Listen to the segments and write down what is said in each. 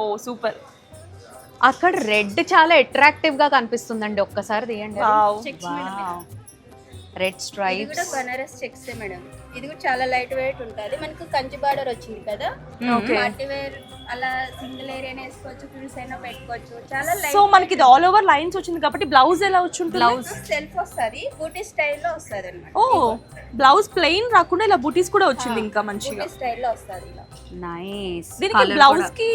ఓ super. అక్కడ red చాలా attractive గా కనిపిస్తుందండి, ఒక్కసారి తీయండి. రెడ్ ఇది స్ట్రైప్స్. కూడా బనారస్ చెక్స్ మేడం. ఇది కూడా చాలా లైట్ వెయిట్ ఉంటుంది. మనకు కంచి బార్డర్ వచ్చింది కదా, Okay. పార్టీ వేర్ అలా సింగిల్ ఏరియా వేసుకోవచ్చు, ఫ్రిల్స్ అయినా పెట్టుకోవచ్చు. చాలా లైట్. సో మనకి ఇది ఆల్ ఓవర్ లైన్స్ వచ్చింది కాబట్టి బ్లౌజ్ ఎలా వచ్చి ఉంటుంది? బ్లౌజ్ సెల్ఫ్ వస్తుంది, బూటీ స్టైల్లో వస్తుంది అనమాట. ఓ బ్లౌజ్ ప్లెయిన్ రాకుండా ఇలా బూటీస్ కూడా వచ్చింది ఇంకా మంచిగా. బూటీ స్టైల్లో వస్తుంది ఇలా. నైస్. దీనికి బ్లౌజ్ కి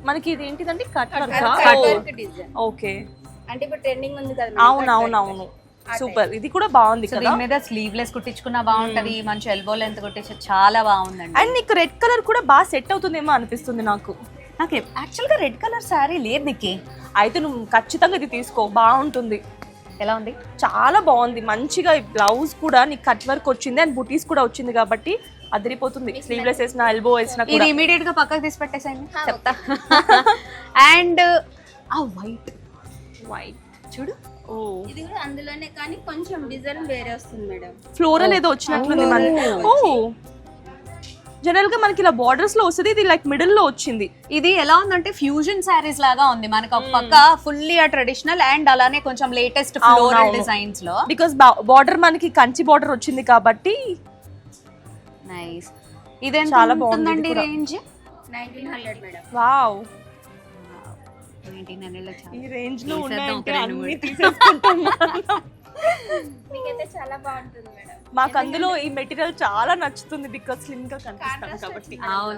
మనకి ఇది ఏంటిదండి కట్ వర్క్. డిజైన్. ఓకే. అంటే ఇప్పుడు ట్రెండింగ్ ఉంది కదా. అవునవునవును సూపర్. ఇది కూడా బాగుంది కదా. దీని మీద స్లీవ్లెస్ కుట్టించుకున్నా బాగుంటది, మంచి ఎల్బో లెంత్ కుట్టించు చాలా బాగుందండి. అండ్ నీకు రెడ్ కలర్ కూడా బాగా సెట్ అవుతుందేమో అనిపిస్తుంది నాకు. నాకు యాక్చువల్ గా రెడ్ కలర్ శారీ లేదు నీకు. అయితే నువ్వు ఖచ్చితంగా ఇది తీసుకో, బాగుంటుంది. ఎలా ఉంది? చాలా బాగుంది మంచిగా. ఈ బ్లౌజ్ కూడా నీకు కట్ వర్క్ వచ్చింది అండ్ బుటీస్ కూడా వచ్చింది కాబట్టి అదిరిపోతుంది. స్లీవ్లెస్ వేసిన ఎల్బో వేసిన ఇది ఇమీడియట్ గా పక్కకు తీసి పెట్టేసాయండి చెప్తా. అండ్ ఆ వైట్ వైట్ చూడు. ఓ ఇది కూడా అందులోనే కానీ కొంచెం డిజైన్ వేరే వస్తుంది మేడం. ఫ్లోరల్ ఏదో వచ్చినట్లుంది మన. ఓ జనరల్ గా మనకి ఇలా బార్డర్స్ లో వస్తుంది, ఇది లైక్ మిడిల్ లో వచ్చింది. ఇది ఎలా ఉందంటే ఫ్యూజన్ శారీస్ లాగా ఉంది. మనకు ఒక పక్క ఫుల్లీ ట్రెడిషనల్ అండ్ అలానే కొంచెం లేటెస్ట్ ఫ్లోరల్ డిజైన్స్ లో. బికాస్ బార్డర్ మనకి కంచి బార్డర్ వచ్చింది కాబట్టి. నైస్. ఇదేం చాలా బాగుందండి బాగుంది రేంజ్? 1900 మేడం. వావ్ 1900 లో చాలా. ఈ రేంజ్ లో తీసేద్దాం ఉన్నాయంటే ఒక రెండు అన్ని మూడు. తీసేసుకుంటాం. మీకైతే చాలా బాగుంటుంది మేడం. మాకు అందులో ఈ మెటీరియల్ చాలా నచ్చుతుంది బికాస్ స్లిమ్ గా కనిపిస్తాం కాబట్టి. అవును.